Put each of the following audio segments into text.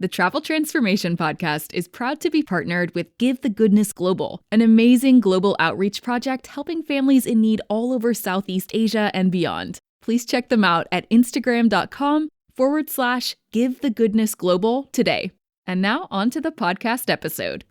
The Travel Transformation Podcast is proud to be partnered with Give the Goodness Global, an amazing global outreach project helping families in need all over Southeast Asia and beyond. Please check them out at Instagram.com/Give the Goodness Global today. And now on to the podcast episode.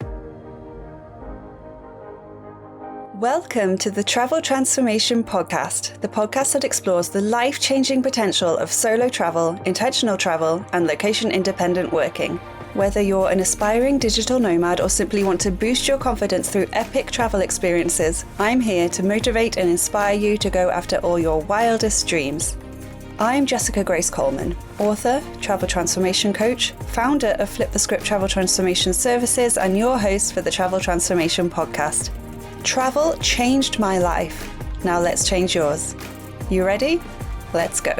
Welcome to the Travel Transformation Podcast, the podcast that explores the life-changing potential of solo travel, intentional travel, and location-independent working. Whether you're an aspiring digital nomad or simply want to boost your confidence through epic travel experiences, I'm here to motivate and inspire you to go after all your wildest dreams. I'm Jessica Grace Coleman, author, travel transformation coach, founder of Flip the Script Travel Transformation Services, and your host for the Travel Transformation Podcast. Travel changed my life. Now let's change yours. You ready? Let's go.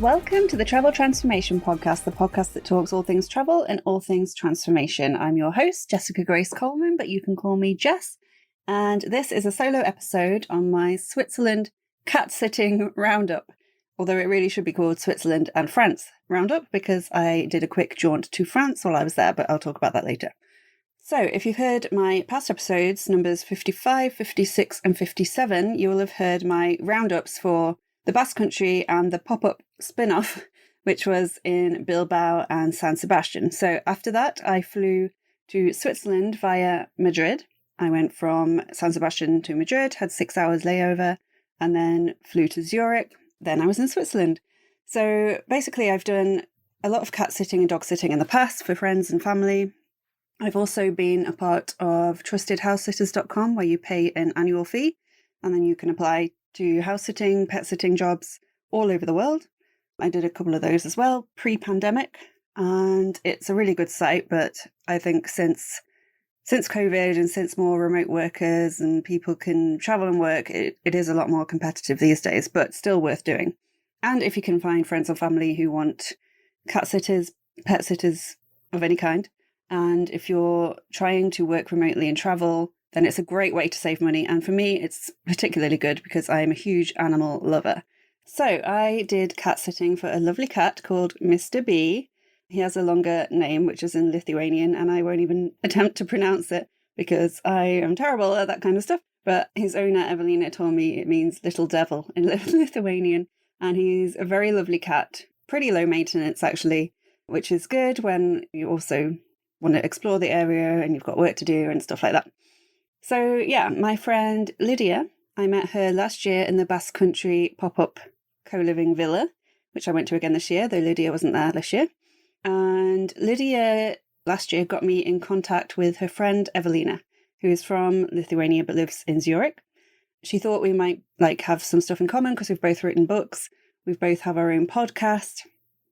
Welcome to the Travel Transformation Podcast, the podcast that talks all things travel and all things transformation. I'm your host, Jessica Grace Coleman, but you can call me Jess. And this is a solo episode on my Switzerland cat-sitting roundup, although it really should be called Switzerland and France roundup because I did a quick jaunt to France while I was there, but I'll talk about that later. So if you've heard my past episodes, numbers 55, 56 and 57, you will have heard my roundups for the Basque Country and the pop-up spin-off, which was in Bilbao and San Sebastian. So after that, I flew to Switzerland via Madrid. I went from San Sebastian to Madrid, had 6 hours layover, and then flew to Zurich. Then I was in Switzerland. So basically, I've done a lot of cat sitting and dog sitting in the past for friends and family. I've also been a part of trustedhousesitters.com, where you pay an annual fee and then you can apply to house sitting, pet sitting jobs all over the world. I did a couple of those as well pre-pandemic, and it's a really good site. But I think since COVID and since more remote workers and people can travel and work, it is a lot more competitive these days, but still worth doing. And if you can find friends or family who want cat sitters, pet sitters of any kind, and if you're trying to work remotely and travel, then it's a great way to save money. And for me, it's particularly good because I am a huge animal lover. So I did cat sitting for a lovely cat called Mr. B. He has a longer name, which is in Lithuanian, and I won't even attempt to pronounce it because I am terrible at that kind of stuff. But his owner, Evelina, told me it means little devil in Lithuanian. And he's a very lovely cat, pretty low maintenance actually, which is good when you also want to explore the area and you've got work to do and stuff like that. So yeah, my friend Lydia, I met her last year in the Basque Country pop-up co-living villa, which I went to again this year, though Lydia wasn't there this year. And Lydia last year got me in contact with her friend Evelina, who is from Lithuania but lives in Zurich. She thought we might have some stuff in common because we've both written books. We both have our own podcast.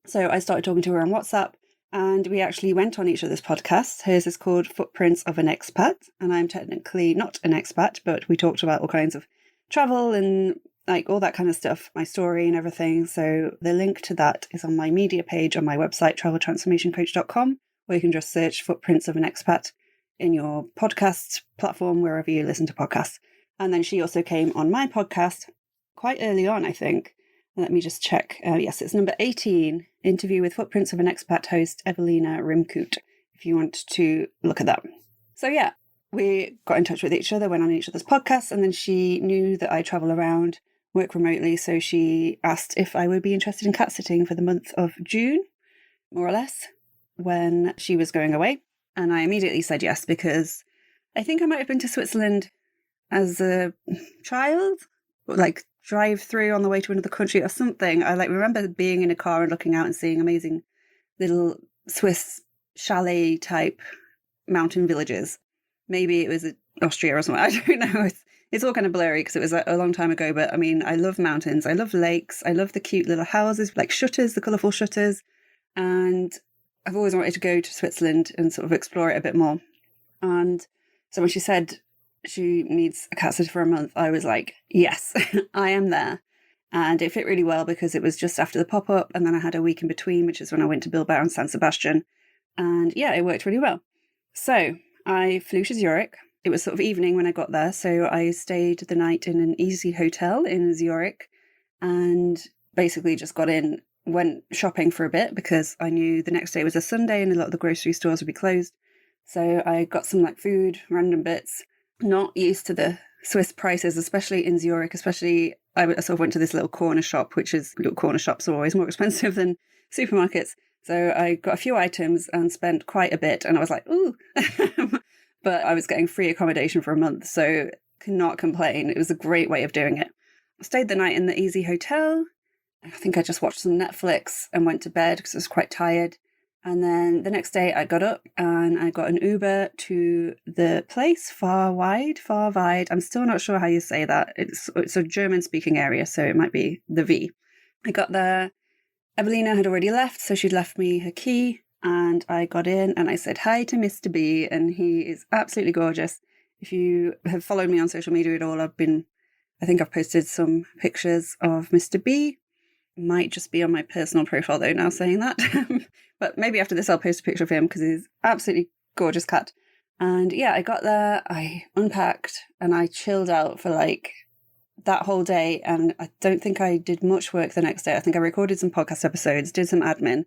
So I started talking to her on WhatsApp. And we actually went on each other's podcasts. Hers is called Footprints of an Expat, and I'm technically not an expat, but we talked about all kinds of travel and all that kind of stuff, my story and everything. So the link to that is on my media page on my website, traveltransformationcoach.com, where you can just search Footprints of an Expat in your podcast platform, wherever you listen to podcasts. And then she also came on my podcast quite early on, I think. Let me just check. Yes, it's number 18, interview with Footprints of an Expat host, Evelina Rimkut, if you want to look at that. So yeah, we got in touch with each other, went on each other's podcasts, and then she knew that I travel around, work remotely, so she asked if I would be interested in cat sitting for the month of June, more or less, when she was going away. And I immediately said yes, because I think I might have been to Switzerland as a child, drive through on the way to another country or something. I remember being in a car and looking out and seeing amazing little Swiss chalet type mountain villages. Maybe it was Austria or something. I don't know. It's all kind of blurry because it was a long time ago. But I mean, I love mountains. I love lakes. I love the cute little houses, like shutters, the colourful shutters. And I've always wanted to go to Switzerland and sort of explore it a bit more. And so when she said she needs a cat sitter for a month, I was like, yes, I am there. And it fit really well because it was just after the pop-up, and then I had a week in between, which is when I went to Bilbao and San Sebastian. And yeah, it worked really well. So I flew to Zurich. It was sort of evening when I got there, so I stayed the night in an easy hotel in Zurich and basically just got in went shopping for a bit because I knew the next day was a Sunday and a lot of the grocery stores would be closed. So I got some like food, random bits, not used to the Swiss prices, especially in Zurich, I sort of went to this little corner shop, little corner shops are always more expensive than supermarkets. So I got a few items and spent quite a bit and I was like, ooh, but I was getting free accommodation for a month. So cannot complain. It was a great way of doing it. I stayed the night in the Easy Hotel. I think I just watched some Netflix and went to bed because I was quite tired. And then the next day I got up and I got an Uber to the place, Far Wide. I'm still not sure how you say that. It's a German-speaking area, so it might be the V. I got there. Evelina had already left, so she'd left me her key. And I got in and I said hi to Mr. B, and he is absolutely gorgeous. If you have followed me on social media at all, I think I've posted some pictures of Mr. B. Might just be on my personal profile though, now saying that. But maybe after this I'll post a picture of him because he's absolutely gorgeous cat. And yeah, I got there, I unpacked and I chilled out for like that whole day. And I don't think I did much work the next day. I think I recorded some podcast episodes, did some admin,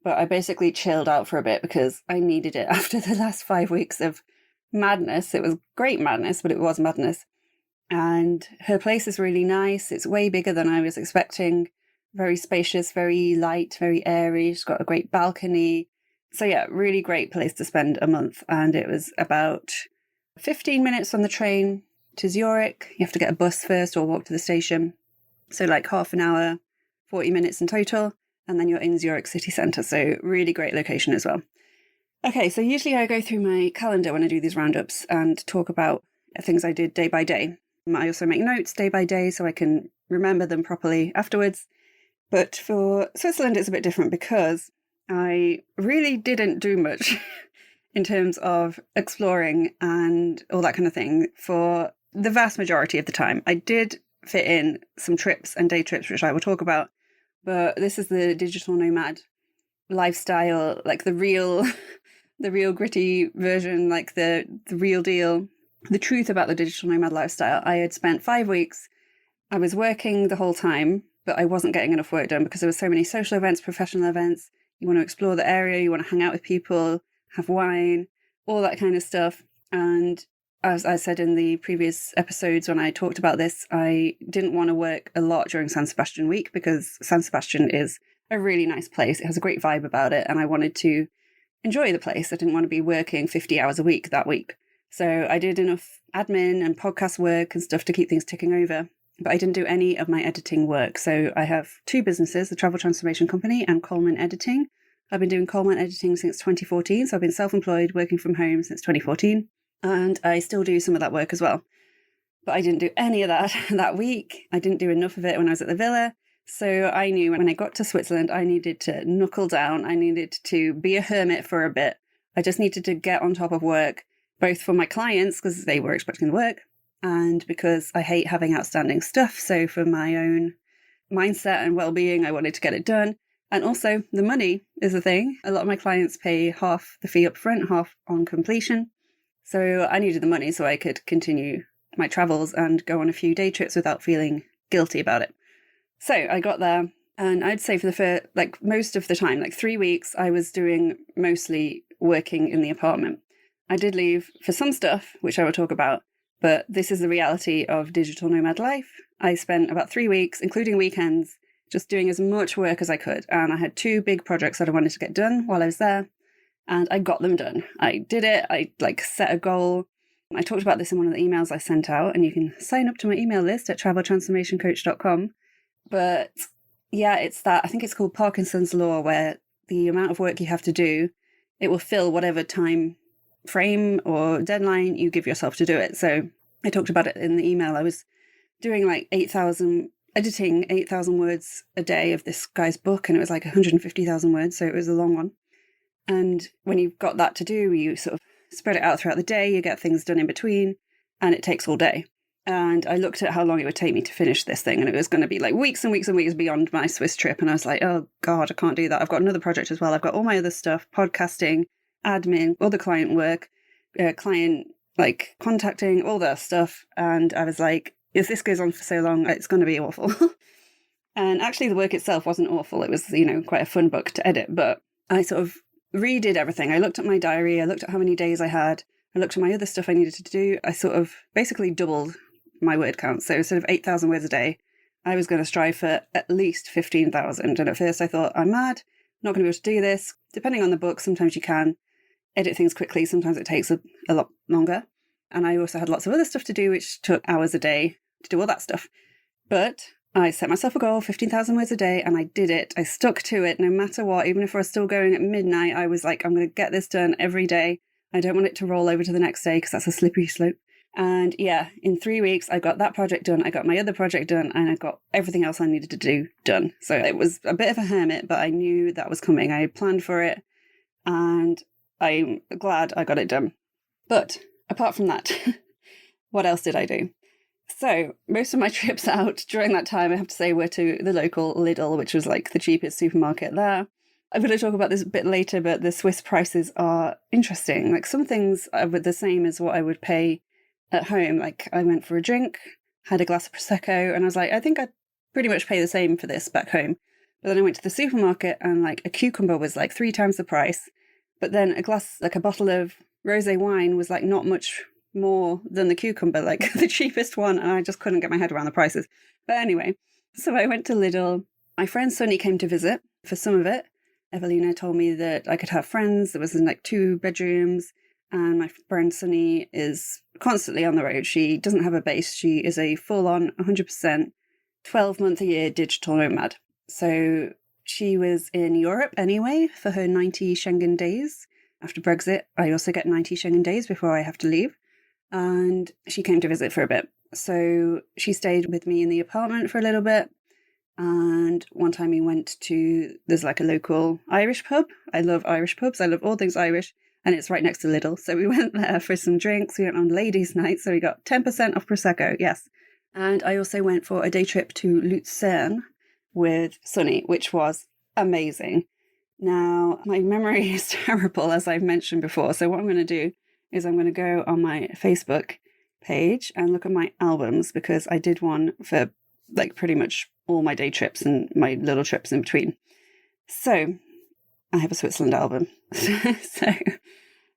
but I basically chilled out for a bit because I needed it after the last 5 weeks of madness. It was great madness, but it was madness. And her place is really nice. It's way bigger than I was expecting. Very spacious, very light, very airy. She's got a great balcony. So yeah, really great place to spend a month. And it was about 15 minutes on the train to Zurich. You have to get a bus first or walk to the station. So like half an hour, 40 minutes in total. And then you're in Zurich city centre. So really great location as well. Okay, so usually I go through my calendar when I do these roundups and talk about things I did day by day. I also make notes day by day so I can remember them properly afterwards. But for Switzerland, it's a bit different because I really didn't do much in terms of exploring and all that kind of thing for the vast majority of the time. I did fit in some trips and day trips, which I will talk about. But this is the digital nomad lifestyle, like the real gritty version, like the real deal. The truth about the digital nomad lifestyle. I had spent 5 weeks. I was working the whole time, but I wasn't getting enough work done because there were so many social events, professional events. You want to explore the area, you want to hang out with people, have wine, all that kind of stuff. And as I said in the previous episodes when I talked about this, I didn't want to work a lot during San Sebastian week because San Sebastian is a really nice place. It has a great vibe about it, and I wanted to enjoy the place. I didn't want to be working 50 hours a week that week. So I did enough admin and podcast work and stuff to keep things ticking over. But I didn't do any of my editing work. So I have 2 businesses, the Travel Transformation Company and Coleman Editing. I've been doing Coleman Editing since 2014. So I've been self-employed, working from home since 2014. And I still do some of that work as well. But I didn't do any of that that week. I didn't do enough of it when I was at the villa. So I knew when I got to Switzerland, I needed to knuckle down. I needed to be a hermit for a bit. I just needed to get on top of work, both for my clients, because they were expecting the work, and because I hate having outstanding stuff. So for my own mindset and well-being, I wanted to get it done. And also the money is a thing. A lot of my clients pay half the fee up front, half on completion. So I needed the money so I could continue my travels and go on a few day trips without feeling guilty about it. So I got there, and I'd say for the first, most of the time, 3 weeks, I was doing mostly working in the apartment. I did leave for some stuff, which I will talk about, but this is the reality of digital nomad life. I spent about 3 weeks, including weekends, just doing as much work as I could. And I had 2 big projects that I wanted to get done while I was there, and I got them done. I did it. I set a goal. I talked about this in one of the emails I sent out, and you can sign up to my email list at traveltransformationcoach.com. But yeah, it's that, I think it's called Parkinson's law, where the amount of work you have to do, it will fill whatever time frame or deadline you give yourself to do it. So I talked about it in the email. I was doing editing 8,000 words a day of this guy's book, and it was 150,000 words. So it was a long one. And when you've got that to do, you sort of spread it out throughout the day, you get things done in between, and it takes all day. And I looked at how long it would take me to finish this thing, and it was going to be weeks and weeks and weeks beyond my Swiss trip. And I was like, oh God, I can't do that. I've got another project as well. I've got all my other stuff, podcasting, admin, other client work, contacting, all that stuff. And I was like, if this goes on for so long, it's going to be awful. And actually the work itself wasn't awful. It was, quite a fun book to edit, but I sort of redid everything. I looked at my diary, I looked at how many days I had, I looked at my other stuff I needed to do. I sort of basically doubled my word count. So instead of 8,000 words a day, I was going to strive for at least 15,000. And at first I thought, I'm mad, not going to be able to do this. Depending on the book, sometimes you can edit things quickly, sometimes it takes a lot longer. And I also had lots of other stuff to do, which took hours a day to do all that stuff. But I set myself a goal, 15,000 words a day, and I did it. I stuck to it no matter what. Even if I was still going at midnight, I was like, I'm going to get this done every day. I don't want it to roll over to the next day because that's a slippery slope. And yeah, in 3 weeks, I got that project done. I got my other project done, and I got everything else I needed to do done. So it was a bit of a hermit, but I knew that was coming. I planned for it, and I'm glad I got it done. But apart from that, what else did I do? So most of my trips out during that time, I have to say, were to the local Lidl, which was like the cheapest supermarket there. I'm going to talk about this a bit later, but the Swiss prices are interesting. Like some things are the same as what I would pay at home. Like I went for a drink, had a glass of Prosecco, and I was like, I think I'd pretty much pay the same for this back home. But then I went to the supermarket and like a cucumber was like 3 times the price. But then a bottle of rosé wine was like not much more than the cucumber, like the cheapest one. And I just couldn't get my head around the prices. But anyway, so I went to Lidl. My friend Sunny came to visit for some of it. Evelina told me that I could have friends. There was like 2 bedrooms. And my friend Sunny is constantly on the road. She doesn't have a base. She is a full-on 100% 12-month-a-year digital nomad. So she was in Europe anyway for her 90 Schengen days. After Brexit, I also get 90 Schengen days before I have to leave. And she came to visit for a bit. So she stayed with me in the apartment for a little bit. And one time we went to, there's like a local Irish pub. I love Irish pubs. I love all things Irish. And it's right next to Lidl. So we went there for some drinks. We went on ladies' night. So we got 10% off Prosecco. Yes. And I also went for a day trip to Lucerne with Sunny, which was amazing. Now, my memory is terrible, as I've mentioned before. So what I'm going to do is I'm going to go on my Facebook page and look at my albums, because I did one for like pretty much all my day trips and my little trips in between. So I have a Switzerland album. So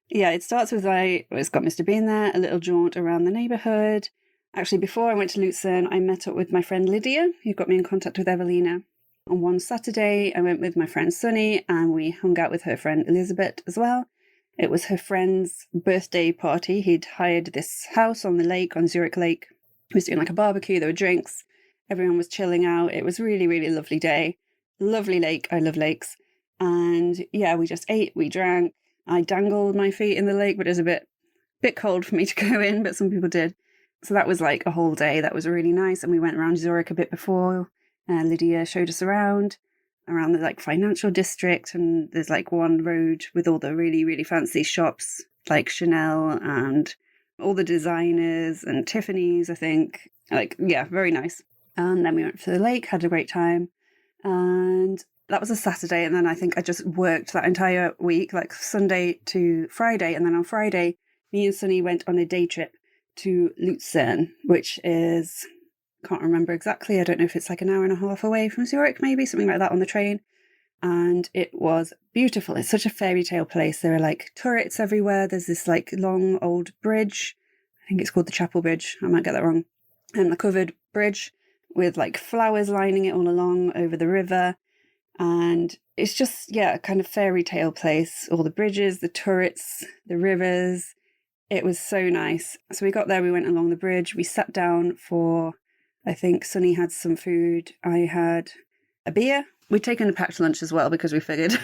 yeah, it starts with it's got Mr. Bean there, a little jaunt around the neighbourhood. Actually, before I went to Lucerne, I met up with my friend Lydia, who got me in contact with Evelina. On one Saturday, I went with my friend Sunny, and we hung out with her friend Elizabeth as well. It was her friend's birthday party. He'd hired this house on the lake, on Zurich Lake. He was doing like a barbecue, there were drinks. Everyone was chilling out. It was really, really lovely day. Lovely lake. I love lakes. And yeah, we just ate, we drank. I dangled my feet in the lake, but it was a bit cold for me to go in, but some people did. So that was like a whole day. That was really nice. And we went around Zurich a bit before. Lydia showed us around the like financial district. And there's like one road with all the really, really fancy shops, like Chanel and all the designers and Tiffany's, I think. Like, yeah, very nice. And then we went to the lake, had a great time. And that was a Saturday. And then I think I just worked that entire week, like Sunday to Friday. And then on Friday, me and Sunny went on a day trip to Lucerne, which is, can't remember exactly. I don't know if it's like an hour and a half away from Zurich, maybe something like that on the train. And it was beautiful. It's such a fairy tale place. There are like turrets everywhere. There's this like long old bridge. I think it's called the Chapel Bridge. I might get that wrong. And a covered bridge with like flowers lining it all along over the river. And it's just, yeah, kind of fairy tale place. All the bridges, the turrets, the rivers. It was so nice. So we got there, we went along the bridge. We sat down for, I think Sunny had some food. I had a beer. We'd taken a packed lunch as well because we figured it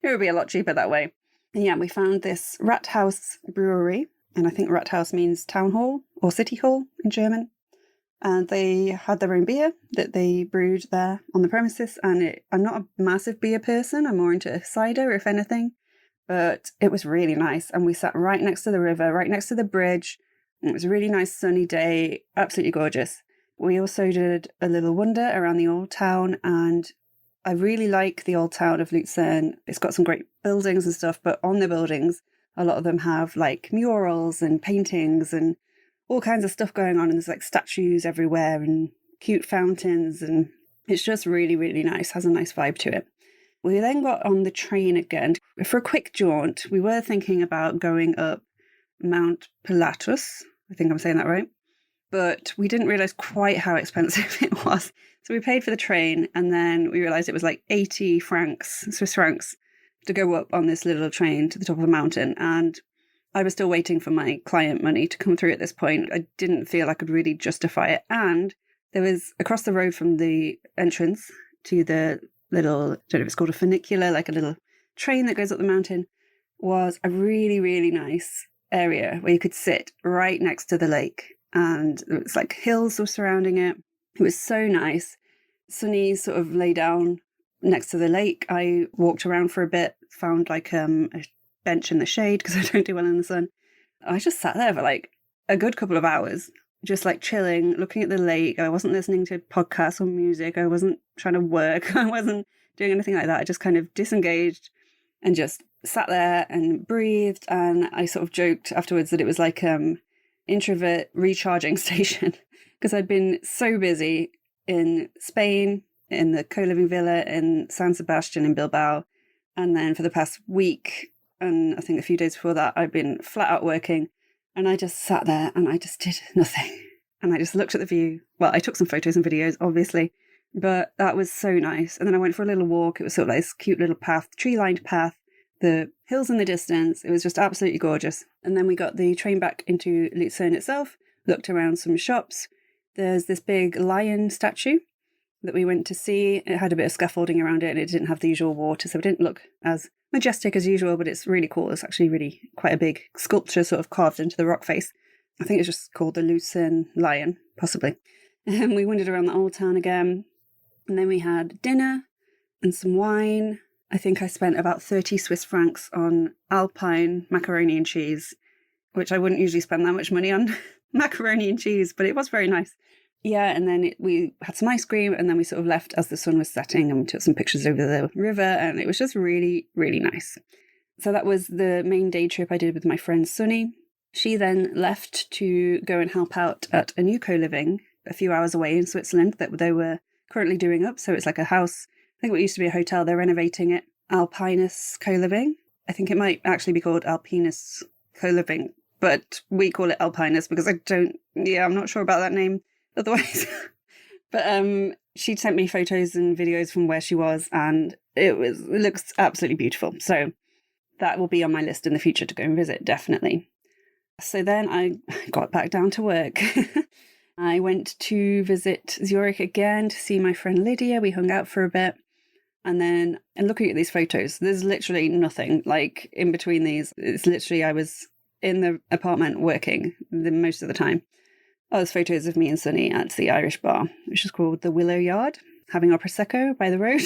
would be a lot cheaper that way. And yeah, we found this Rathaus brewery. And I think Rathaus means town hall or city hall in German. And they had their own beer that they brewed there on the premises. And I'm not a massive beer person. I'm more into cider, if anything. But it was really nice. And we sat right next to the river, right next to the bridge. It was a really nice sunny day. Absolutely gorgeous. We also did a little wander around the old town. And I really like the old town of Lucerne. It's got some great buildings and stuff. But on the buildings, a lot of them have like murals and paintings and all kinds of stuff going on. And there's like statues everywhere and cute fountains. And It's just really, really nice, has a nice vibe to it. We then got on the train again for a quick jaunt. We were thinking about going up Mount Pilatus. I think I'm saying that right. But we didn't realise quite how expensive it was. So we paid for the train, and then we realised it was like 80 francs, Swiss francs, to go up on this little train to the top of the mountain. And I was still waiting for my client money to come through at this point. I didn't feel I could really justify it. And there was, across the road from the entrance to the little, I don't know if it's called a funicular, like a little train that goes up the mountain, was a really, really nice area where you could sit right next to the lake. And it was like hills were surrounding it. It was so nice. Sunny sort of lay down next to the lake. I walked around for a bit, found like a bench in the shade because I don't do well in the sun. I just sat there for like a good couple of hours, just like chilling, looking at the lake. I wasn't listening to podcasts or music. I wasn't trying to work. I wasn't doing anything like that. I just kind of disengaged and just sat there and breathed. And I sort of joked afterwards that it was like introvert recharging station because I'd been so busy in Spain, in the co-living villa in San Sebastian in Bilbao. And then for the past week, and I think a few days before that, I've been flat out working. And I just sat there and I just did nothing. And I just looked at the view. Well, I took some photos and videos, obviously, but that was so nice. And then I went for a little walk. It was sort of like this cute little path, tree-lined path, the hills in the distance. It was just absolutely gorgeous. And then we got the train back into Lucerne itself, looked around some shops. There's this big lion statue that we went to see. It had a bit of scaffolding around it and it didn't have the usual water, so it didn't look as majestic as usual, but it's really cool. It's actually really quite a big sculpture sort of carved into the rock face. I think it's just called the Lucerne lion, possibly. And we wandered around the old town again. And then we had dinner and some wine. I think I spent about 30 Swiss francs on Alpine macaroni and cheese, which I wouldn't usually spend that much money on macaroni and cheese, but it was very nice. Yeah, and then we had some ice cream, and then we sort of left as the sun was setting, and we took some pictures over the river, and it was just really, really nice. So that was the main day trip I did with my friend Sunny. She then left to go and help out at a new co-living a few hours away in Switzerland that they were currently doing up. So it's like a house, I think what used to be a hotel, they're renovating it. Alpinus co-living. I think it might actually be called Alpinus co-living, but we call it Alpinus because I'm not sure about that name otherwise. But she sent me photos and videos from where she was, and it looks absolutely beautiful. So that will be on my list in the future to go and visit, definitely. So then I got back down to work. I went to visit Zurich again to see my friend Lydia. We hung out for a bit. And then, and looking at these photos, there's literally nothing like in between these. It's literally, I was in the apartment working most of the time. Oh, there's photos of me and Sunny at the Irish bar, which is called the Willow Yard, having our Prosecco by the road.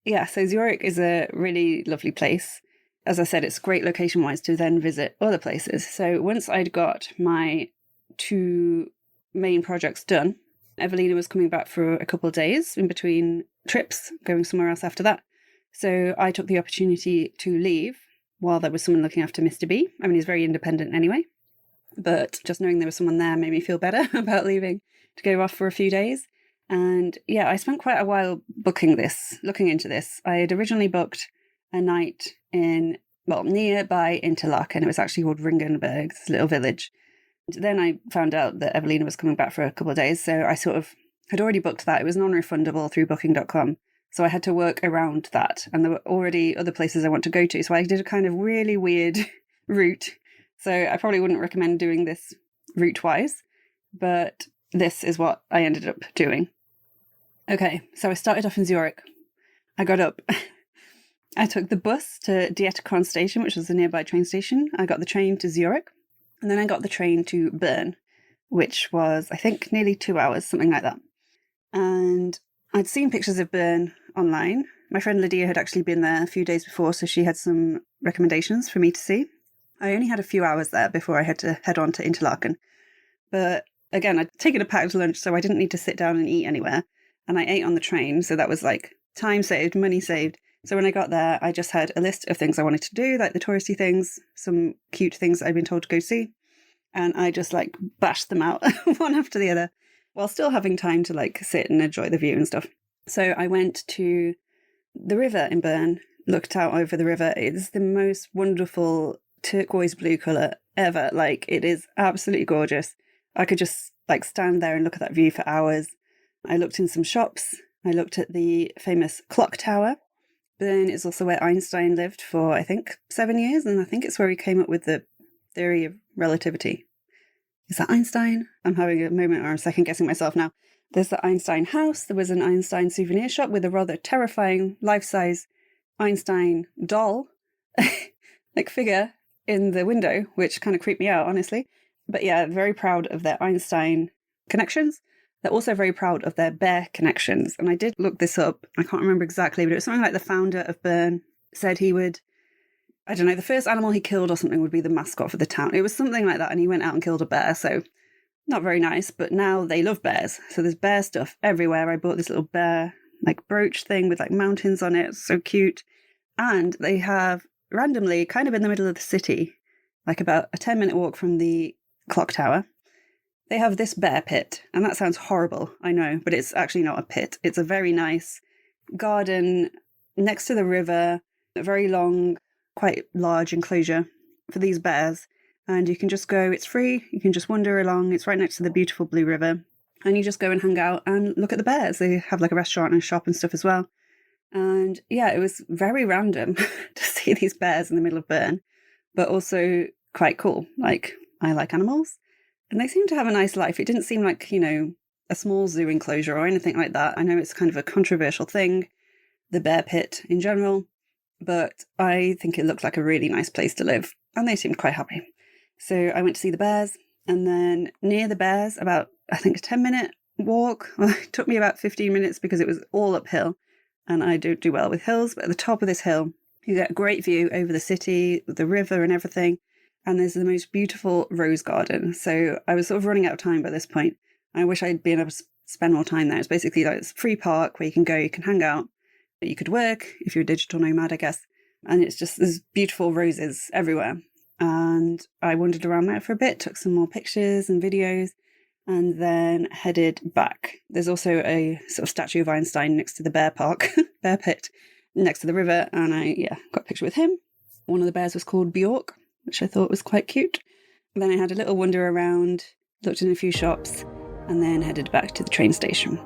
Yeah, so Zurich is a really lovely place. As I said, it's great location-wise to then visit other places. So once I'd got my 2 main projects done, Evelina was coming back for a couple of days in between trips, going somewhere else after that. So I took the opportunity to leave while there was someone looking after Mr. B. I mean, he's very independent anyway. But just knowing there was someone there made me feel better about leaving to go off for a few days. And yeah, I spent quite a while looking into this. I had originally booked a night nearby Interlaken. It was actually called Ringgenberg, this little village. And then I found out that Evelina was coming back for a couple of days. So I sort of had already booked that. It was non-refundable through booking.com. So I had to work around that. And there were already other places I want to go to. So I did a kind of really weird route. So I probably wouldn't recommend doing this route-wise, but this is what I ended up doing. Okay, so I started off in Zurich. I got up. I took the bus to Dietikon station, which was the nearby train station. I got the train to Zurich, and then I got the train to Bern, which was, I think, nearly 2 hours, something like that. And I'd seen pictures of Bern online. My friend Lydia had actually been there a few days before, so she had some recommendations for me to see. I only had a few hours there before I had to head on to Interlaken. But again, I'd taken a packed lunch, so I didn't need to sit down and eat anywhere. And I ate on the train, so that was like time saved, money saved. So when I got there, I just had a list of things I wanted to do, like the touristy things, some cute things I'd been told to go see. And I just like bashed them out one after the other. while still having time to like sit and enjoy the view and stuff. So I went to the river in Bern, looked out over the river. It's the most wonderful turquoise blue colour ever. Like, it is absolutely gorgeous. I could just like stand there and look at that view for hours. I looked in some shops. I looked at the famous clock tower. Bern is also where Einstein lived for, I think, 7 years. And I think it's where he came up with the theory of relativity. Is that Einstein? I'm having a moment where I'm second guessing myself now. There's the Einstein house. There was an Einstein souvenir shop with a rather terrifying life-size Einstein doll, like figure in the window, which kind of creeped me out, honestly. But yeah, very proud of their Einstein connections. They're also very proud of their bear connections. And I did look this up. I can't remember exactly, but it was something like the founder of Bern said he would, I don't know, the first animal he killed or something would be the mascot for the town. It was something like that. And he went out and killed a bear. So not very nice, but now they love bears. So there's bear stuff everywhere. I bought this little bear like brooch thing with like mountains on it. It's so cute. And they have randomly, kind of in the middle of the city, like about a 10-minute walk from the clock tower, they have this bear pit. And that sounds horrible, I know, but it's actually not a pit. It's a very nice garden next to the river, a very long, quite large enclosure for these bears. And you can just go, it's free, you can just wander along, it's right next to the beautiful blue river. And you just go and hang out and look at the bears. They have like a restaurant and a shop and stuff as well. And yeah, it was very random to see these bears in the middle of Bern, but also quite cool. Like, I like animals and they seem to have a nice life. It didn't seem like, you know, a small zoo enclosure or anything like that. I know it's kind of a controversial thing, the bear pit in general, but I think it looked like a really nice place to live and they seemed quite happy. So I went to see the bears, and then near the bears, about, I think, a 10-minute walk. Well, it took me about 15 minutes because it was all uphill, and I don't do well with hills. But at the top of this hill, you get a great view over the city, the river and everything, and there's the most beautiful rose garden. So I was sort of running out of time by this point. I wish I'd been able to spend more time there. It's basically like this free park where you can go, you can hang out, but you could work if you're a digital nomad, I guess. And it's just, there's beautiful roses everywhere. And I wandered around there for a bit, took some more pictures and videos, and then headed back. There's also a sort of statue of Einstein next to the bear park, bear pit, next to the river, and I got a picture with him. One of the bears was called Bjork, which I thought was quite cute. And then I had a little wander around, looked in a few shops, and then headed back to the train station.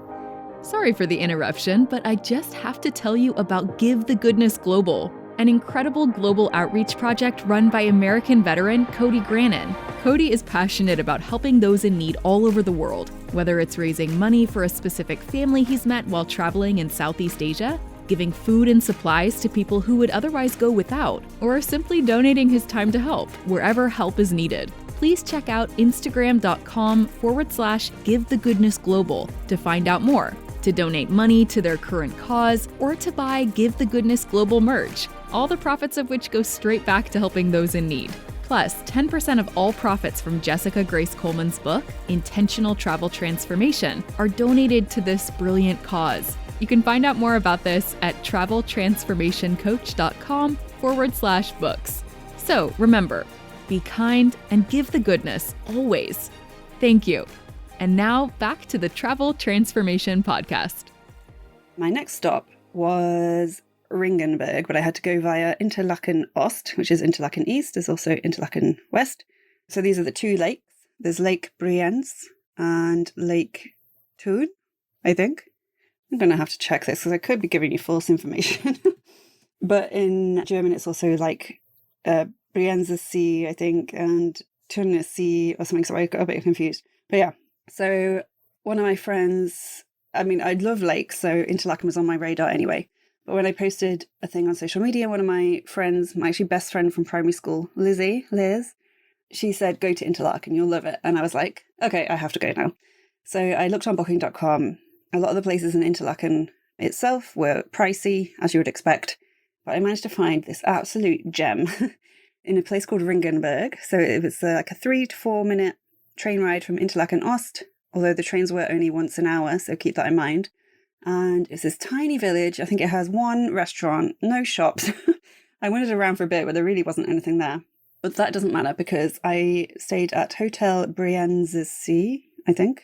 Sorry for the interruption, but I just have to tell you about Give the Goodness Global, an incredible global outreach project run by American veteran Cody Grannon. Cody is passionate about helping those in need all over the world, whether it's raising money for a specific family he's met while traveling in Southeast Asia, giving food and supplies to people who would otherwise go without, or simply donating his time to help wherever help is needed. Please check out Instagram.com/GiveTheGoodnessGlobal to find out more, to donate money to their current cause, or to buy Give the Goodness Global merch, all the profits of which go straight back to helping those in need. Plus, 10% of all profits from Jessica Grace Coleman's book, Intentional Travel Transformation, are donated to this brilliant cause. You can find out more about this at traveltransformationcoach.com/books. So remember, be kind and give the goodness always. Thank you. And now back to the Travel Transformation Podcast. My next stop was Ringgenberg, but I had to go via Interlaken Ost, which is Interlaken East. There's also Interlaken West. So these are the two lakes. There's Lake Brienz and Lake Thun, I think. I'm going to have to check this because I could be giving you false information. But in German, it's also like Brienzer See, I think, and Thun See or something. So I got a bit confused. But yeah, so one of my friends, I mean, I love lakes, so Interlaken was on my radar anyway. But when I posted a thing on social media, one of my friends, my actually best friend from primary school, Liz, she said, go to Interlaken, you'll love it. And I was like, okay, I have to go now. So I looked on booking.com. A lot of the places in Interlaken itself were pricey, as you would expect. But I managed to find this absolute gem in a place called Ringgenberg. So it was like a 3 to 4 minute train ride from Interlaken Ost, although the trains were only once an hour, so keep that in mind. And it's this tiny village. I think it has one restaurant, no shops. I wandered around for a bit, but there really wasn't anything there. But that doesn't matter because I stayed at Hotel Brienz See, I think.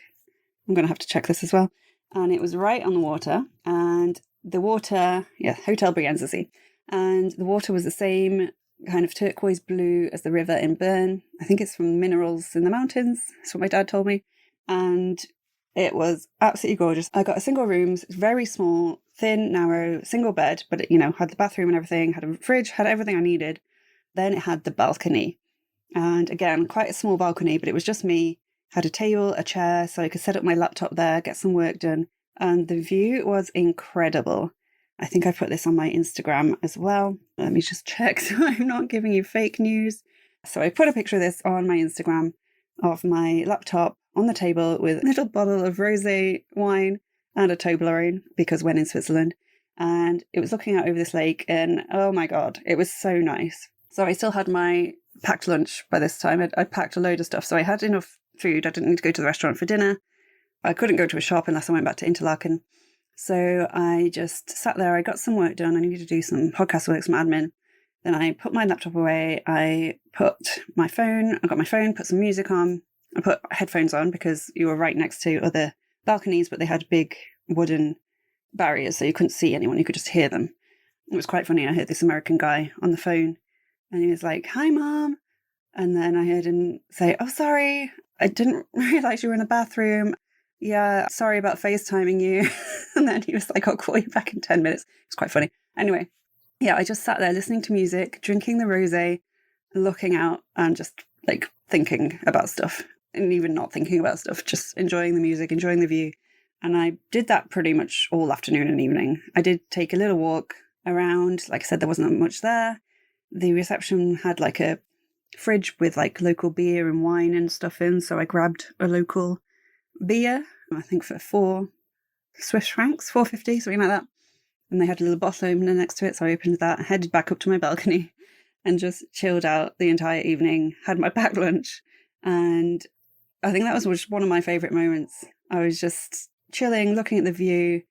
I'm going to have to check this as well. And it was right on the water. And the water, Hotel Brienz. And the water was the same kind of turquoise blue as the river in Bern. I think it's from minerals in the mountains. That's what my dad told me. And it was absolutely gorgeous. I got a single room, very small, thin, narrow, single bed, but it, had the bathroom and everything, had a fridge, had everything I needed. Then it had the balcony. And again, quite a small balcony, but it was just me. Had a table, a chair, so I could set up my laptop there, get some work done. And the view was incredible. I think I put this on my Instagram as well. Let me just check so I'm not giving you fake news. So I put a picture of this on my Instagram of my laptop on the table with a little bottle of rosé wine and a Toblerone, because when in Switzerland. And it was looking out over this lake, and oh my God, it was so nice. So I still had my packed lunch by this time. I'd packed a load of stuff, so I had enough food. I didn't need to go to the restaurant for dinner. I couldn't go to a shop unless I went back to Interlaken. So I just sat there. I got some work done. I needed to do some podcast work, some admin. Then I put my laptop away. I got my phone, put some music on. I put headphones on because you were right next to other balconies, but they had big wooden barriers, so you couldn't see anyone. You could just hear them. It was quite funny. I heard this American guy on the phone, and he was like, "Hi, Mom." And then I heard him say, "Oh, sorry. I didn't realize you were in the bathroom. Yeah, sorry about FaceTiming you." And then he was like, "I'll call you back in 10 minutes. It's quite funny. Anyway, yeah, I just sat there listening to music, drinking the rosé, looking out and just like thinking about stuff, and even not thinking about stuff, just enjoying the music, enjoying the view. And I did that pretty much all afternoon and evening. I did take a little walk around. Like I said, there wasn't much there. The reception had like a fridge with like local beer and wine and stuff in. So I grabbed a local beer, I think for 4 Swiss francs, 4.50, something like that. And they had a little bottle opener next to it. So I opened that, headed back up to my balcony and just chilled out the entire evening, had my packed lunch. And I think that was just one of my favourite moments. I was just chilling, looking at the view,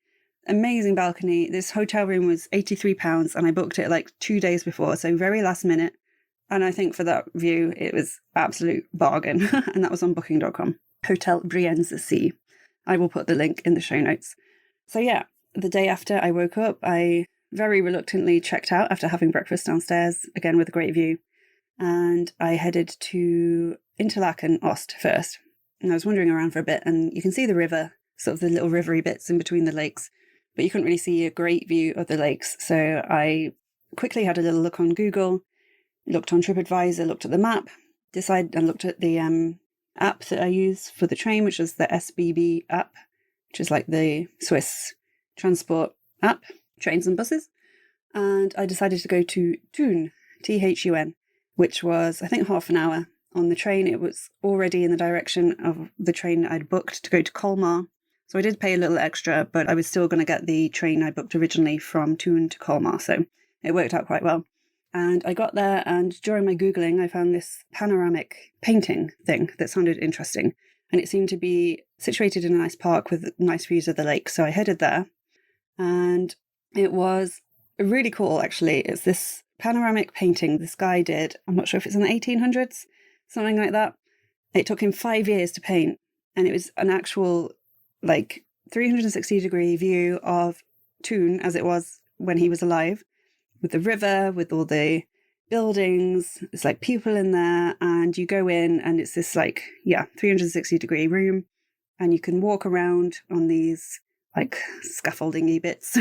amazing balcony. This hotel room was £83 and I booked it like 2 days before, so very last minute. And I think for that view, it was absolute bargain. And that was on booking.com. Hotel Brienz. I will put the link in the show notes. So yeah, the day after I woke up, I very reluctantly checked out after having breakfast downstairs, again with a great view. And I headed to Interlaken Ost first. And I was wandering around for a bit, and you can see the river, sort of the little rivery bits in between the lakes, but you couldn't really see a great view of the lakes. So I quickly had a little look on Google, looked on TripAdvisor, looked at the map, looked at the app that I use for the train, which was the SBB app, which is like the Swiss transport app, trains and buses. And I decided to go to Thun, Thun, which was, I think, half an hour on the train. It was already in the direction of the train I'd booked to go to Colmar. So I did pay a little extra, but I was still going to get the train I booked originally from Thun to Colmar. So it worked out quite well. And I got there, and during my Googling, I found this panoramic painting thing that sounded interesting. And it seemed to be situated in a nice park with nice views of the lake. So I headed there, and it was really cool, actually. It's this panoramic painting this guy did. I'm not sure if it's in the 1800s, something like that. It took him 5 years to paint, and it was an actual, like, 360-degree view of Thun as it was when he was alive, with the river, with all the buildings. It's like people in there, and you go in, and it's this 360-degree room, and you can walk around on these like scaffolding-y bits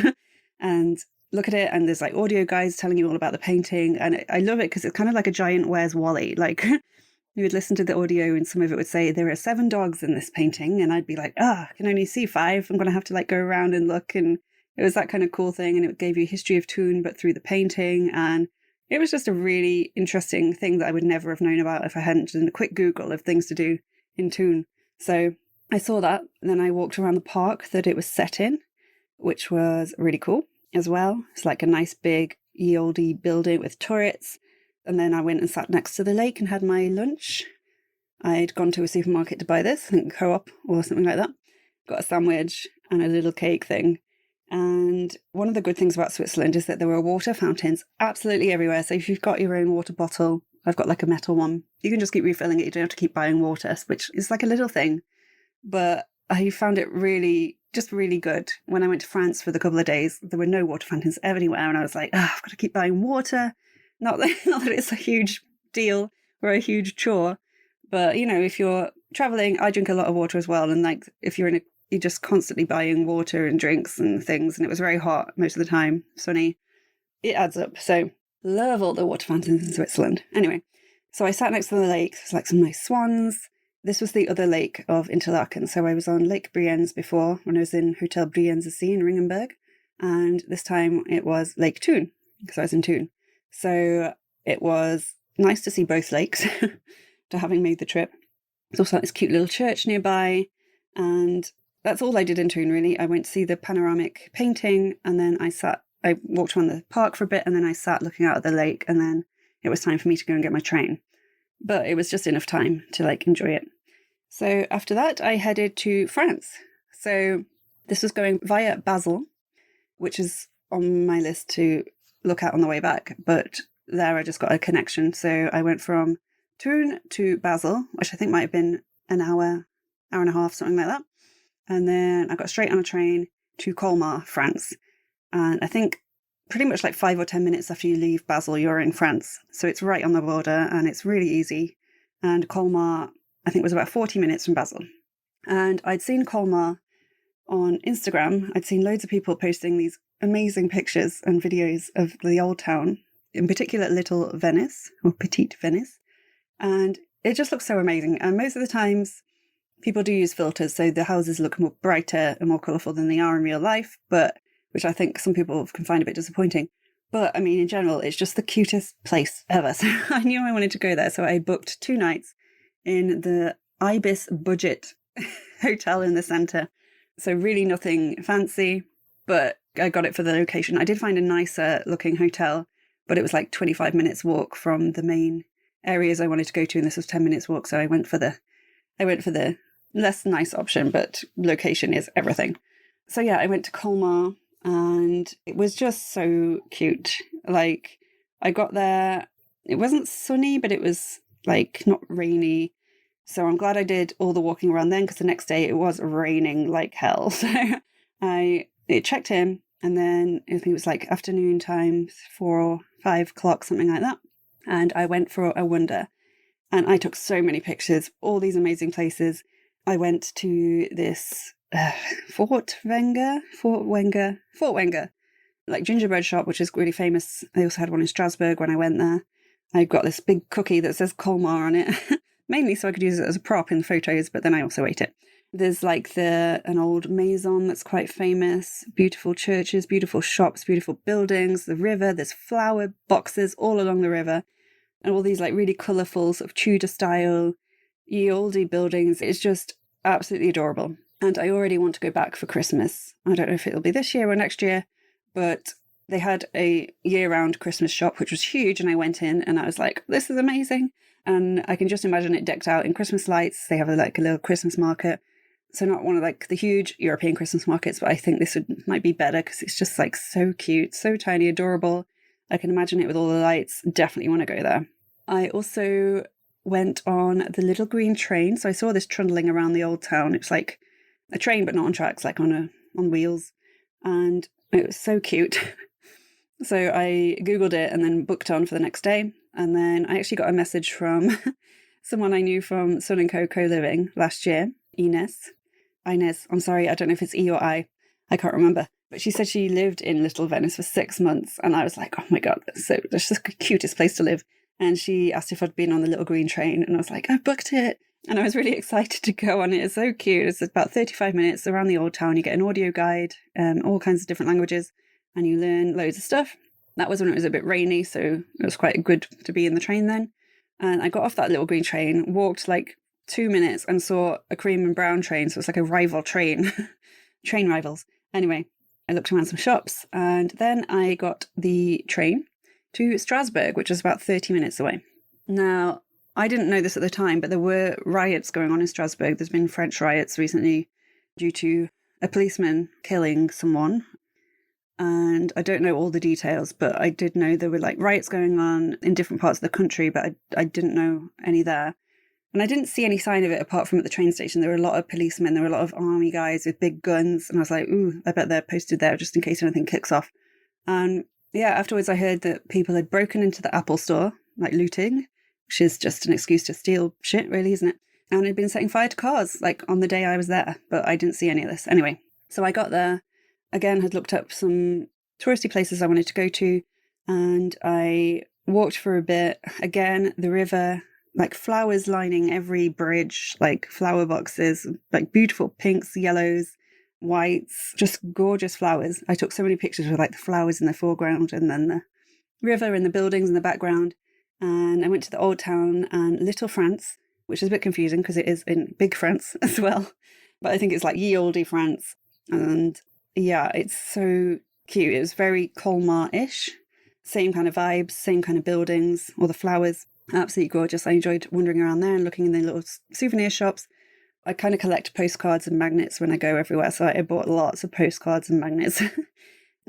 and look at it, and there's like audio guides telling you all about the painting. And I love it because it's kind of like a giant Where's Wally. Like you would listen to the audio, and some of it would say there are 7 dogs in this painting, and I'd be like, I can only see 5. I'm going to have to like go around and look. And it was that kind of cool thing, and it gave you a history of Thun, but through the painting. And it was just a really interesting thing that I would never have known about if I hadn't done a quick Google of things to do in Thun. So I saw that, and then I walked around the park that it was set in, which was really cool as well. It's like a nice big ye olde building with turrets. And then I went and sat next to the lake and had my lunch. I'd gone to a supermarket to buy this, I think Co-op or something like that. Got a sandwich and a little cake thing. And one of the good things about Switzerland is that there were water fountains absolutely everywhere. So if you've got your own water bottle, I've got like a metal one, you can just keep refilling it. You don't have to keep buying water, which is like a little thing. But I found it really, just really good. When I went to France for the couple of days, there were no water fountains anywhere. And I was like, I've got to keep buying water. Not that it's a huge deal or a huge chore. But, if you're traveling, I drink a lot of water as well. And like, if you're just constantly buying water and drinks and things. And it was very hot most of the time, sunny. It adds up. So love all the water fountains in Switzerland. Anyway, so I sat next to the lake. There's like some nice swans. This was the other lake of Interlaken. So I was on Lake Brienz before when I was in Hotel Brienz Sea in Ringgenberg. And this time it was Lake Thun because I was in Thun. So it was nice to see both lakes to having made the trip. There's also this cute little church nearby. And that's all I did in Thun, really. I went to see the panoramic painting and then I walked around the park for a bit and then I sat looking out at the lake and then it was time for me to go and get my train. But it was just enough time to enjoy it. So after that, I headed to France. So this was going via Basel, which is on my list to look at on the way back. But there I just got a connection. So I went from Thun to Basel, which I think might have been an hour and a half, something like that. And then I got straight on a train to Colmar, France. And I think pretty much 5 or 10 minutes after you leave Basel, you're in France. So it's right on the border and it's really easy. And Colmar, I think, was about 40 minutes from Basel. And I'd seen Colmar on Instagram. I'd seen loads of people posting these amazing pictures and videos of the old town, in particular Little Venice or Petite Venice. And it just looks so amazing. And most of the times people do use filters, so the houses look more brighter and more colourful than they are in real life, which I think some people can find a bit disappointing. But I mean, in general, it's just the cutest place ever. So I knew I wanted to go there. So I booked 2 nights in the Ibis budget hotel in the centre. So really nothing fancy, but I got it for the location. I did find a nicer looking hotel, but it was 25 minutes walk from the main areas I wanted to go to. And this was 10 minutes walk. So I went for the less nice option, but location is everything. So yeah, I went to Colmar. And it was just so cute. I got there, it wasn't sunny, but it was not rainy. So I'm glad I did all the walking around then because the next day it was raining like hell. So it checked in and then I think it was afternoon time, 4 or 5 o'clock, something like that. And I went for a wander and I took so many pictures, all these amazing places. I went to this Fort Wenger, gingerbread shop, which is really famous. I also had one in Strasbourg when I went there. I got this big cookie that says Colmar on it, mainly so I could use it as a prop in photos, but then I also ate it. There's an old maison that's quite famous, beautiful churches, beautiful shops, beautiful buildings, the river, there's flower boxes all along the river, and all these really colourful sort of Tudor style, ye olde buildings. It's just absolutely adorable. And I already want to go back for Christmas. I don't know if it'll be this year or next year, but they had a year-round Christmas shop, which was huge. And I went in and I was like, this is amazing. And I can just imagine it decked out in Christmas lights. They have a little Christmas market. So not one of the huge European Christmas markets, but I think this might be better because it's just so cute, so tiny, adorable. I can imagine it with all the lights. Definitely want to go there. I also went on the little green train. So I saw this trundling around the old town. It's a train, but not on tracks, on wheels. And it was so cute. So I Googled it and then booked on for the next day. And then I actually got a message from someone I knew from Sun & Co. co-living last year, Inez. I'm sorry, I don't know if it's E or I can't remember. But she said she lived in Little Venice for 6 months. And I was like, oh my God, that's just the cutest place to live. And she asked if I'd been on the little green train. And I was like, I booked it. And I was really excited to go on it. It's so cute. It's about 35 minutes around the old town. You get an audio guide, all kinds of different languages, and you learn loads of stuff. That was when it was a bit rainy, so it was quite good to be in the train then. And I got off that little green train, walked 2 minutes and saw a cream and brown train. So it's a rival train, train rivals. Anyway, I looked around some shops and then I got the train to Strasbourg, which is about 30 minutes away. Now, I didn't know this at the time, but there were riots going on in Strasbourg. There's been French riots recently due to a policeman killing someone. And I don't know all the details, but I did know there were riots going on in different parts of the country, but I didn't know any there. And I didn't see any sign of it apart from at the train station. There were a lot of policemen, there were a lot of army guys with big guns. And I was like, ooh, I bet they're posted there just in case anything kicks off. And yeah, afterwards I heard that people had broken into the Apple store, like looting, which is just an excuse to steal shit, really, isn't it? And had been setting fire to cars, like on the day I was there, but I didn't see any of this. Anyway, so I got there, again, had looked up some touristy places I wanted to go to, and I walked for a bit. Again, the river, like flowers lining every bridge, like flower boxes, like beautiful pinks, yellows, whites, just gorgeous flowers. I took so many pictures with like the flowers in the foreground and then the river and the buildings in the background. And I went to the Old Town and Little France, which is a bit confusing because it is in Big France as well. But I think it's like ye olde France. And yeah, it's so cute. It was very Colmar-ish. Same kind of vibes, same kind of buildings, all the flowers. Absolutely gorgeous. I enjoyed wandering around there and looking in the little souvenir shops. I kind of collect postcards and magnets when I go everywhere. So I bought lots of postcards and magnets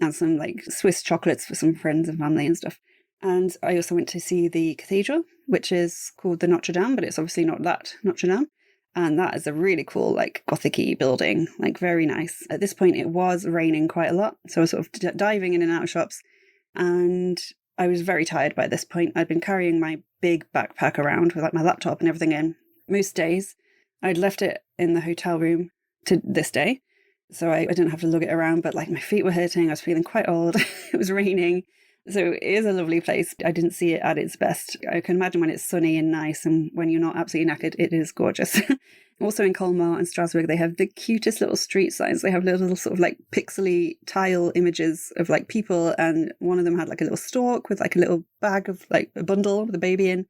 and some like Swiss chocolates for some friends and family and stuff. And I also went to see the cathedral, which is called the Notre Dame, but it's obviously not that Notre Dame. And that is a really cool, like, Gothic-y building, like, very nice. At this point, it was raining quite a lot, so I was sort of diving in and out of shops, and I was very tired by this point. I'd been carrying my big backpack around with, like, my laptop and everything in. Most days, I'd left it in the hotel room to this day, so I didn't have to lug it around, but, like, my feet were hurting, I was feeling quite old, it was raining. So it is a lovely place. I didn't see it at its best. I can imagine when it's sunny and nice and when you're not absolutely knackered, it is gorgeous. Also in Colmar and Strasbourg, they have the cutest little street signs. They have little sort of like pixely tile images of like people, and one of them had like a little stork with like a little bag of like a bundle with a baby in.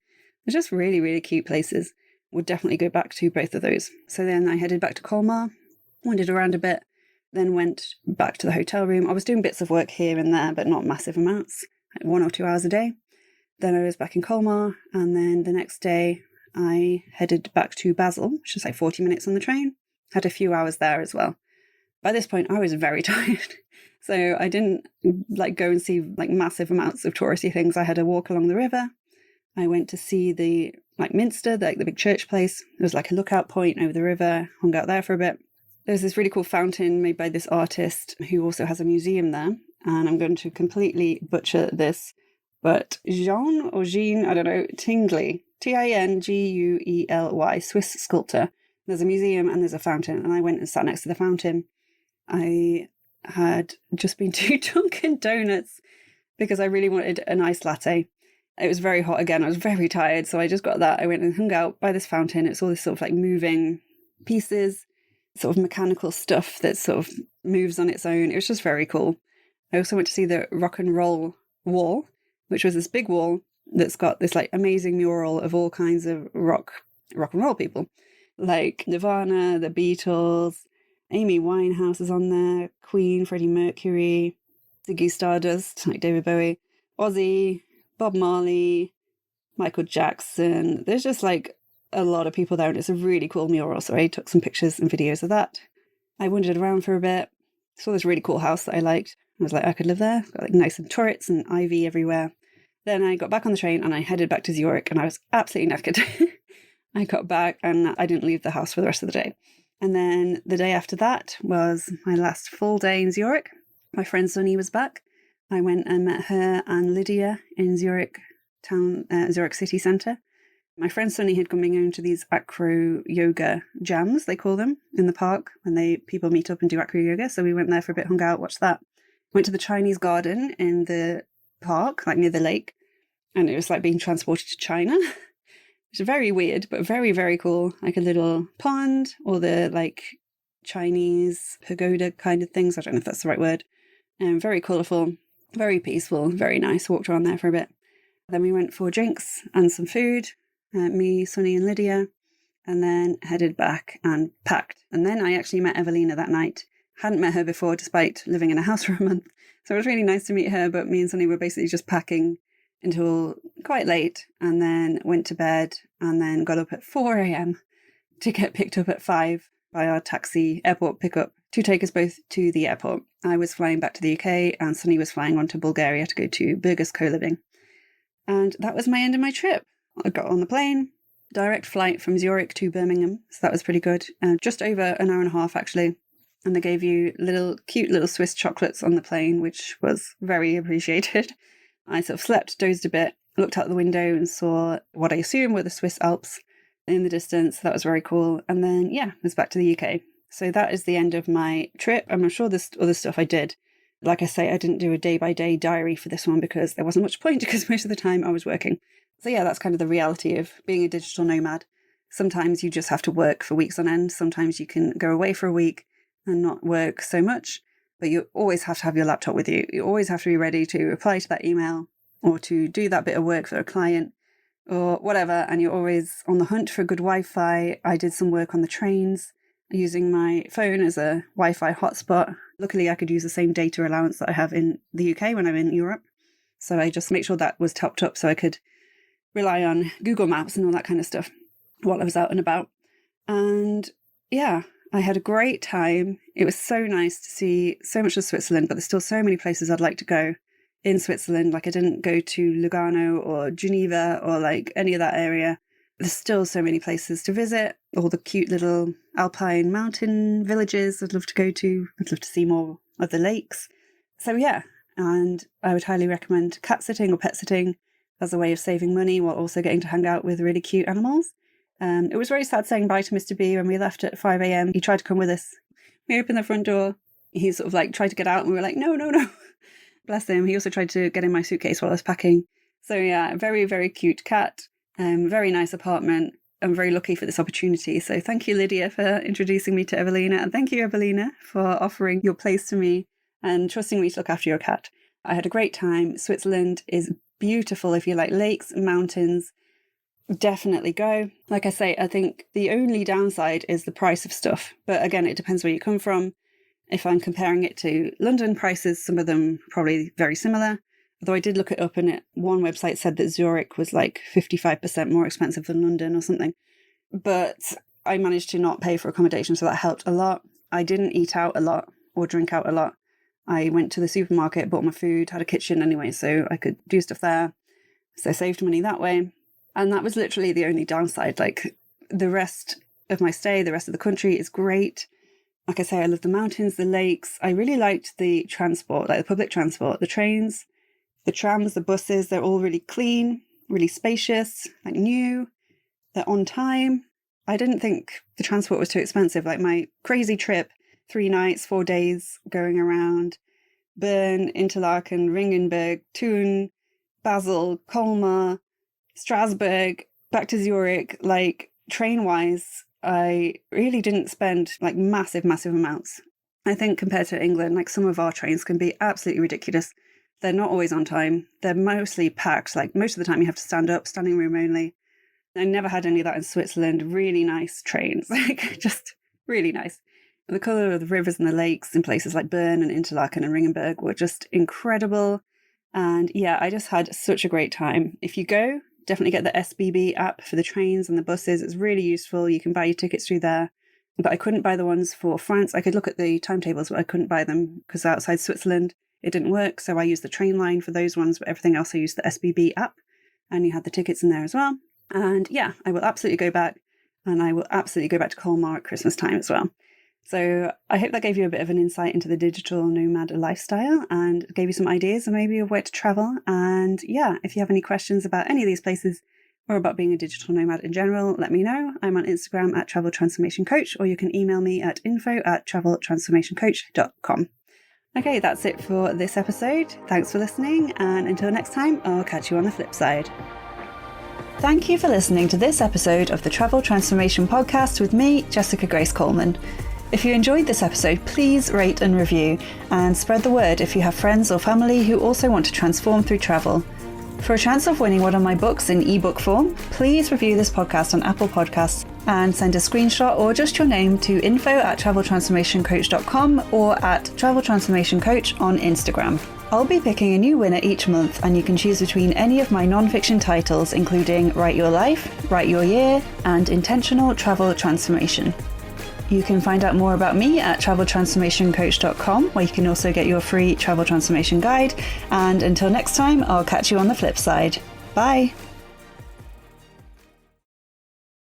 They're just really, really cute places. Would definitely go back to both of those. So then I headed back to Colmar, wandered around a bit, then went back to the hotel room. I was doing bits of work here and there, but not massive amounts, like 1 or 2 hours a day. Then I was back in Colmar, and then the next day I headed back to Basel, which is like 40 minutes on the train. Had a few hours there as well. By this point, I was very tired. So I didn't like go and see like massive amounts of touristy things. I had a walk along the river. I went to see the like Minster, like the big church place. There was like a lookout point over the river, hung out there for a bit. There's this really cool fountain made by this artist who also has a museum there. And I'm going to completely butcher this, but Jean, I don't know, Tingley, Tinguely, Swiss sculptor. There's a museum and there's a fountain, and I went and sat next to the fountain. I had just been to Dunkin' Donuts because I really wanted a nice latte. It was very hot again. I was very tired, so I just got that. I went and hung out by this fountain. It's all this sort of like moving pieces, sort of mechanical stuff that sort of moves on its own. It was just very cool. I also went to see the Rock and Roll Wall, which was this big wall that's got this like amazing mural of all kinds of rock and roll people, like Nirvana, the Beatles, Amy Winehouse is on there, Queen, Freddie Mercury, Ziggy Stardust, like David Bowie, Ozzy, Bob Marley, Michael Jackson. There's just like a lot of people there, and it's a really cool mural. So I took some pictures and videos of that. I wandered around for a bit, saw this really cool house that I liked. I was like, I could live there. Got like nice turrets and ivy everywhere. Then I got back on the train and I headed back to Zurich, and I was absolutely knackered. I got back and I didn't leave the house for the rest of the day. And then the day after that was my last full day in Zurich. My friend Sunny was back. I went and met her and Lydia in Zurich town, Zurich city centre. My friend Sunny had been going to these acro yoga jams, they call them, in the park when people meet up and do acro yoga. So we went there for a bit, hung out, watched that. Went to the Chinese garden in the park, like near the lake, and it was like being transported to China. It's very weird, but very, very cool. Like a little pond, or the like Chinese pagoda kind of things. I don't know if that's the right word. Very colourful, very peaceful, very nice. Walked around there for a bit. Then we went for drinks and some food, me, Sunny and Lydia, and then headed back and packed. And then I actually met Evelina that night. Hadn't met her before, despite living in a house for a month. So it was really nice to meet her, but me and Sunny were basically just packing until quite late, and then went to bed, and then got up at 4 a.m. to get picked up at 5 by our taxi airport pickup to take us both to the airport. I was flying back to the UK, and Sunny was flying on to Bulgaria to go to Burgers co-living. And that was my end of my trip. I got on the plane, direct flight from Zurich to Birmingham. So that was pretty good. Just over an hour and a half, actually. And they gave you cute little Swiss chocolates on the plane, which was very appreciated. I sort of slept, dozed a bit, looked out the window and saw what I assume were the Swiss Alps in the distance. That was very cool. And then, was back to the UK. So that is the end of my trip. I'm sure there's other stuff I did. Like I say, I didn't do a day-by-day diary for this one because there wasn't much point because most of the time I was working. So that's kind of the reality of being a digital nomad. Sometimes you just have to work for weeks on end. Sometimes you can go away for a week and not work so much, but you always have to have your laptop with you. You always have to be ready to reply to that email or to do that bit of work for a client or whatever. And you're always on the hunt for good Wi-Fi. I did some work on the trains using my phone as a Wi-Fi hotspot. Luckily, I could use the same data allowance that I have in the UK when I'm in Europe. So I just make sure that was topped up so I could rely on Google Maps and all that kind of stuff while I was out and about. And I had a great time. It was so nice to see so much of Switzerland, but there's still so many places I'd like to go in Switzerland. Like I didn't go to Lugano or Geneva or like any of that area. There's still so many places to visit, all the cute little alpine mountain villages I'd love to go to. I'd love to see more of the lakes. So and I would highly recommend cat sitting or pet sitting as a way of saving money while also getting to hang out with really cute animals. It was very sad saying bye to Mr. B when we left at 5 a.m. He tried to come with us. We opened the front door. He sort of like tried to get out and we were like, no. Bless him. He also tried to get in my suitcase while I was packing. So very, very cute cat. Very nice apartment. I'm very lucky for this opportunity. So thank you, Lydia, for introducing me to Evelina. And thank you, Evelina, for offering your place to me and trusting me to look after your cat. I had a great time. Switzerland is beautiful if you like lakes and mountains. Definitely go. Like I say, I think the only downside is the price of stuff. But again, it depends where you come from. If I'm comparing it to London prices, some of them probably very similar. Although I did look it up and one website said that Zurich was like 55% more expensive than London or something. But I managed to not pay for accommodation, so that helped a lot. I didn't eat out a lot or drink out a lot. I went to the supermarket, bought my food, had a kitchen anyway, so I could do stuff there. So I saved money that way. And that was literally the only downside. Like the rest of my stay, the rest of the country is great. Like I say, I love the mountains, the lakes. I really liked the transport, like the public transport, the trains, the trams, the buses. They're all really clean, really spacious, like new. They're on time. I didn't think the transport was too expensive. Like my crazy trip, 3 nights, 4 days going around Bern, Interlaken, Ringgenberg, Thun, Basel, Colmar, Strasbourg, back to Zurich. Like train-wise, I really didn't spend like massive amounts. I think compared to England, like some of our trains can be absolutely ridiculous. They're not always on time. They're mostly packed. Like most of the time you have to stand up, standing room only. I never had any of that in Switzerland. Really nice trains, like just really nice. The colour of the rivers and the lakes in places like Bern and Interlaken and Ringgenberg were just incredible. And I just had such a great time. If you go, definitely get the SBB app for the trains and the buses. It's really useful. You can buy your tickets through there. But I couldn't buy the ones for France. I could look at the timetables, but I couldn't buy them because outside Switzerland it didn't work. So I used the train line for those ones, but everything else I used the SBB app. And you had the tickets in there as well. And I will absolutely go back. And I will absolutely go back to Colmar at Christmas time as well. So I hope that gave you a bit of an insight into the digital nomad lifestyle and gave you some ideas and maybe of where to travel. And if you have any questions about any of these places or about being a digital nomad in general, let me know. I'm on Instagram at Travel Transformation Coach, or you can email me at info@traveltransformationcoach.com. Okay, that's it for this episode. Thanks for listening. And until next time, I'll catch you on the flip side. Thank you for listening to this episode of the Travel Transformation Podcast with me, Jessica Grace Coleman. If you enjoyed this episode, please rate and review and spread the word if you have friends or family who also want to transform through travel. For a chance of winning one of my books in ebook form, please review this podcast on Apple Podcasts and send a screenshot or just your name to info@traveltransformationcoach.com or at traveltransformationcoach on Instagram. I'll be picking a new winner each month, and you can choose between any of my non-fiction titles, including Write Your Life, Write Your Year, and Intentional Travel Transformation. You can find out more about me at traveltransformationcoach.com, where you can also get your free travel transformation guide. And until next time, I'll catch you on the flip side. Bye.